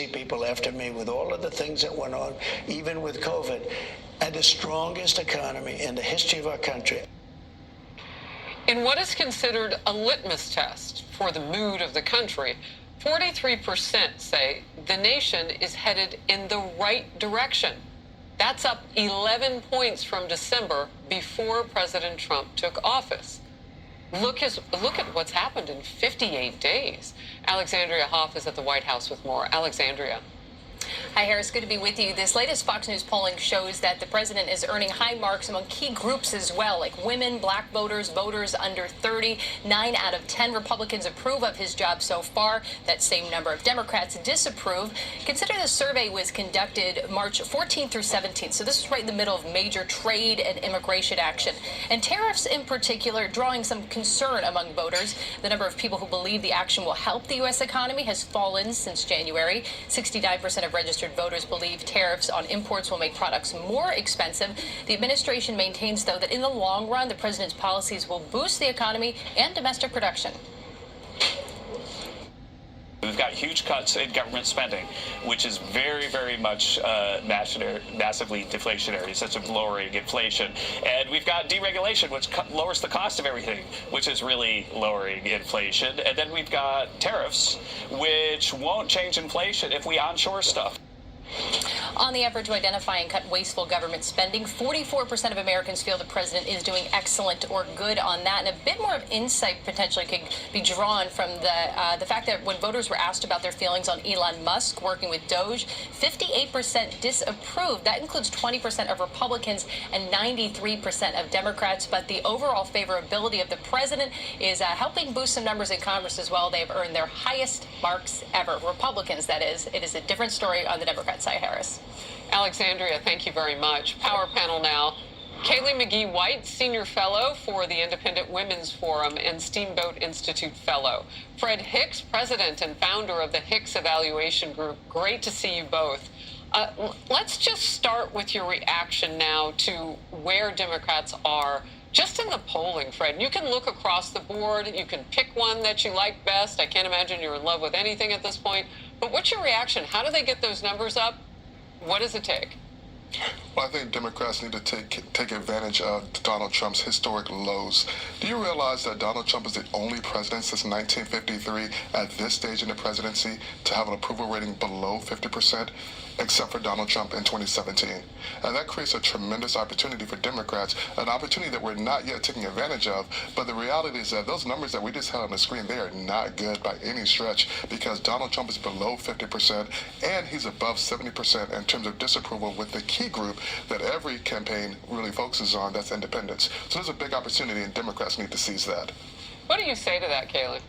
people after me with all of the things that went on, even with COVID, and the strongest economy in the history of our country. In what is considered a litmus test for the mood of the country, 43% say the nation is headed in the right direction. That's up 11 points from December before President Trump took office. Look at what's happened in 58 days. Alexandria Hoff is at the White House with more. Alexandria. Hi, Harris. Good to be with you. This latest Fox News polling shows that the president is earning high marks among key groups as well, like women, black voters, voters under 30. 9 out of 10 Republicans approve of his job so far. That same number of Democrats disapprove. Consider the survey was conducted March 14th through 17th, so this is right in the middle of major trade and immigration action. And tariffs in particular drawing some concern among voters. The number of people who believe the action will help the U.S. economy has fallen since January. 69% of registered voters believe tariffs on imports will make products more expensive. The administration maintains, though, that in the long run, the president's policies will boost the economy and domestic production. We've got huge cuts in government spending, which is very, very much massively deflationary, such as lowering inflation. And we've got deregulation, which lowers the cost of everything, which is really lowering inflation. And then we've got tariffs, which won't change inflation if we onshore stuff. On the effort to identify and cut wasteful government spending, 44% of Americans feel the president is doing excellent or good on that. And a bit more of insight potentially could be drawn from the fact that when voters were asked about their feelings on Elon Musk working with Doge, 58% disapproved. That includes 20% of Republicans and 93% of Democrats. But the overall favorability of the president is helping boost some numbers in Congress as well. They've earned their highest marks ever. Republicans, that is. It is a different story on the Democrat side, Harris. Alexandria, thank you very much. Power panel now. Kaylee McGee-White, Senior Fellow for the Independent Women's Forum and Steamboat Institute Fellow. Fred Hicks, President and founder of the Hicks Evaluation Group. Great to see you both. Let's just start with your reaction now to where Democrats are just in the polling, Fred. You can look across the board. You can pick one that you like best. I can't imagine you're in love with anything at this point. But what's your reaction? How do they get those numbers up? What does it take? Well, I think Democrats need to take advantage of Donald Trump's historic lows. Do you realize that Donald Trump is the only president since 1953 at this stage in the presidency to have an approval rating below 50%, except for Donald Trump in 2017? And that creates a tremendous opportunity for Democrats, an opportunity that we're not yet taking advantage of. But the reality is that those numbers that we just had on the screen, they are not good by any stretch, because Donald Trump is below 50% and he's above 70% in terms of disapproval with the key group that every campaign really focuses on, that's independents. So there's a big opportunity and Democrats need to seize that. What do you say to that, Kaylee?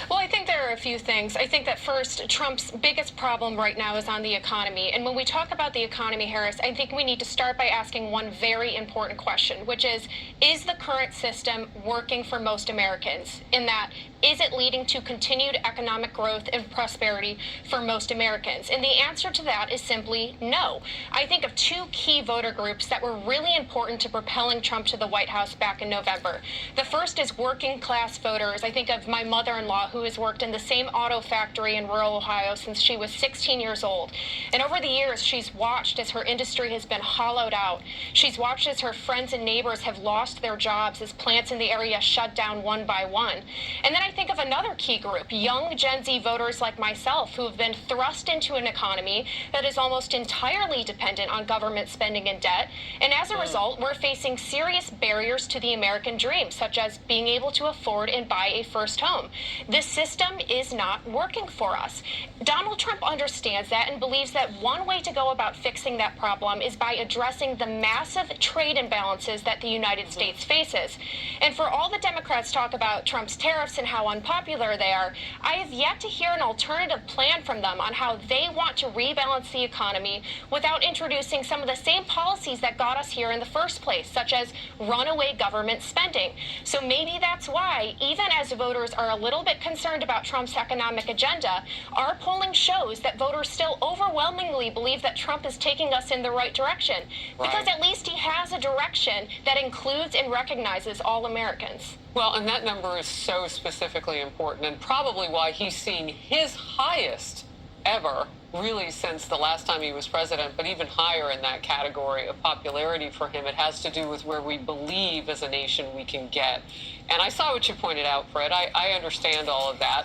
Well, I think there are a few things. I think that first, Trump's biggest problem right now is on the economy. And when we talk about the economy, Harris, I think we need to start by asking one very important question, which is the current system working for most Americans? In that, is it leading to continued economic growth and prosperity for most Americans? And the answer to that is simply no. I think of two key voter groups that were really important to propelling Trump to the White House back in November. The first is working class voters. I think of my mother-in-law, who has worked in the same auto factory in rural Ohio since she was 16 years old. And over the years, she's watched as her industry has been hollowed out. She's watched as her friends and neighbors have lost their jobs as plants in the area shut down one by one. And then I think of another key group, young Gen Z voters like myself, who have been thrust into an economy that is almost entirely dependent on government spending and debt. And as a result, we're facing serious barriers to the American dream, such as being able to afford and buy a first home. This system is not working for us. Donald Trump understands that and believes that one way to go about fixing that problem is by addressing the massive trade imbalances that the United States faces. And for all the Democrats talk about Trump's tariffs and how unpopular they are, I have yet to hear an alternative plan from them on how they want to rebalance the economy without introducing some of the same policies that got us here in the first place, such as runaway government spending. So maybe that's why, even as voters are a little bit concerned about Trump's economic agenda, our polling shows that voters still overwhelmingly believe that Trump is taking us in the right direction. Because at least he has a direction that includes and recognizes all Americans. Well, and that number is so specifically important and probably why he's seen his highest ever, really since the last time he was president, but even higher in that category of popularity for him. It has to do with where we believe as a nation we can get. And I saw what you pointed out, Fred. I understand all of that.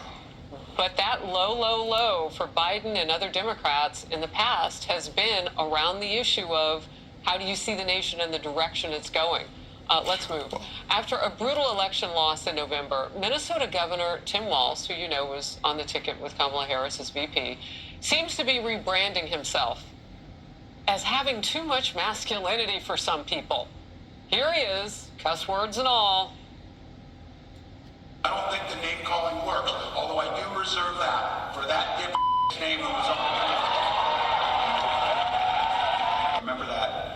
But that low for Biden and other Democrats in the past has been around the issue of how do you see the nation and the direction it's going? Let's move. After a brutal election loss in November, Minnesota Governor Tim Walz, who you know was on the ticket with Kamala Harris as VP, seems to be rebranding himself as having too much masculinity for some people. Here he is, cuss words and all. I don't think the name calling works, although I do reserve that for that name who was on. Remember that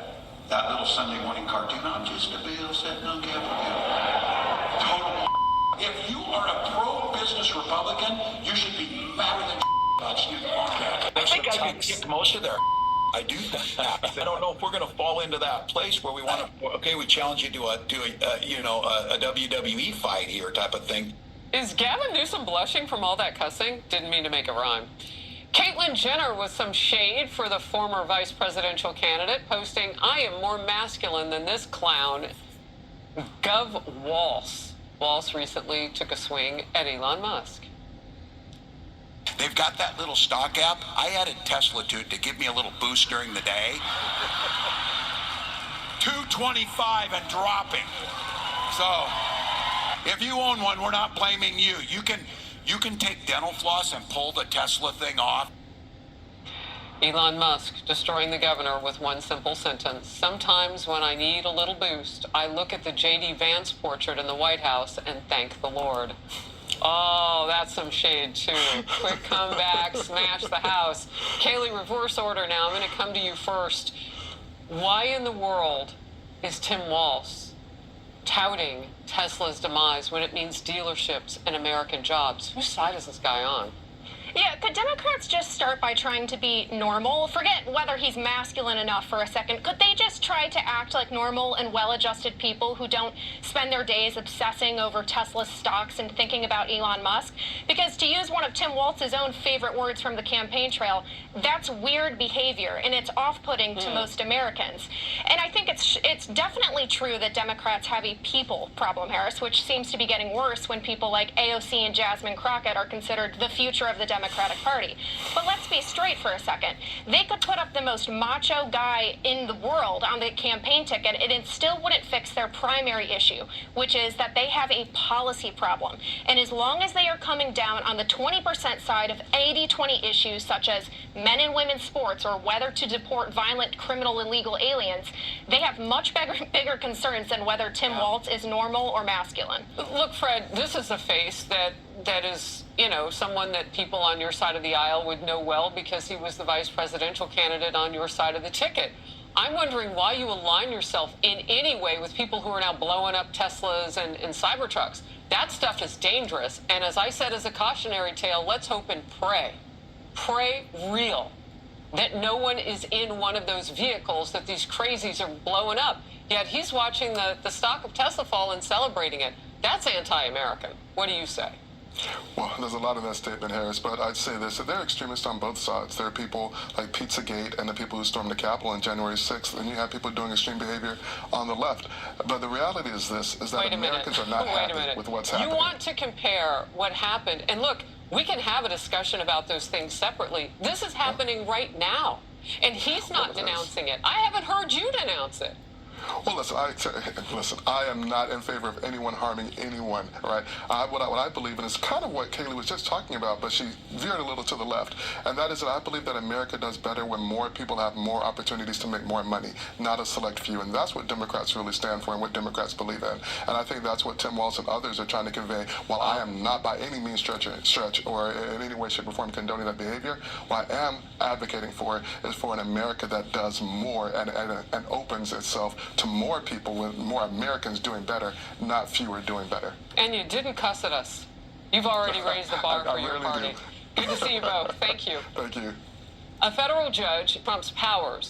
little Sunday morning cartoon? I'm just a bill sitting on Capitol Hill. Total. If you are a pro-business Republican, you should be madder than about Snoop Dogg. I think I can kick most of their. I do that. I don't know if we're going to fall into that place where we want to. Okay, we challenge you to a WWE fight here type of thing. Is Gavin Newsom blushing from all that cussing? Didn't mean to make a rhyme. Caitlyn Jenner with some shade for the former vice presidential candidate, posting, "I am more masculine than this clown." Gov Walz. Walz recently took a swing at Elon Musk. They've got that little stock app. I added Tesla to it to give me a little boost during the day. 225 and dropping. So, if you own one, we're not blaming you. You can take dental floss and pull the Tesla thing off. Elon Musk destroying the governor with one simple sentence. "Sometimes when I need a little boost, I look at the J.D. Vance portrait in the White House and thank the Lord." Oh, that's some shade, too. Quick comeback, smash the house. Kaylee, reverse order now. I'm going to come to you first. Why in the world is Tim Walz touting Tesla's demise when it means dealerships and American jobs? Whose side is this guy on? Yeah, could Democrats just start by trying to be normal? Forget whether he's masculine enough for a second. Could they just try to act like normal and well-adjusted people who don't spend their days obsessing over Tesla's stocks and thinking about Elon Musk? Because to use one of Tim Walz's own favorite words from the campaign trail, that's weird behavior, and it's off-putting to most Americans. And I think it's definitely true that Democrats have a people problem, Harris, which seems to be getting worse when people like AOC and Jasmine Crockett are considered the future of the Democratic Party. But let's be straight for a second. They could put up the most macho guy in the world on the campaign ticket, and it still wouldn't fix their primary issue, which is that they have a policy problem. And as long as they are coming down on the 20% side of 80-20 issues such as men and women's sports or whether to deport violent, criminal, illegal aliens, they have much bigger concerns than whether Tim Walz is normal or masculine. Look, Fred, this is a face that is, someone that people on your side of the aisle would know well because he was the vice presidential candidate on your side of the ticket. I'm wondering why you align yourself in any way with people who are now blowing up Teslas and Cybertrucks. That stuff is dangerous. And as I said as a cautionary tale, let's hope and pray. Pray real that no one is in one of those vehicles that these crazies are blowing up. Yet he's watching the stock of Tesla fall and celebrating it. That's anti-American. What do you say? Well, there's a lot in that statement, Harris, but I'd say this. There are extremists on both sides. There are people like Pizzagate and the people who stormed the Capitol on January 6th, and you have people doing extreme behavior on the left. But the reality is this, is that Americans are not happy with what's happening. You want to compare what happened, and look, we can have a discussion about those things separately. This is happening right now, and he's not denouncing it. I haven't heard you denounce it. Well, listen, I am not in favor of anyone harming anyone, right? What I believe in is kind of what Kaylee was just talking about, but she veered a little to the left. And that is that I believe that America does better when more people have more opportunities to make more money, not a select few. And that's what Democrats really stand for and what Democrats believe in. And I think that's what Tim Walz and others are trying to convey. While I am not by any means stretch or in any way, shape, or form condoning that behavior, what I am advocating for is for an America that does more and opens itself to more people, with more Americans doing better, not fewer doing better. And you didn't cuss at us. You've already raised the bar for your really party. Good to see you both. Thank you. Thank you. A federal judge, Trump's powers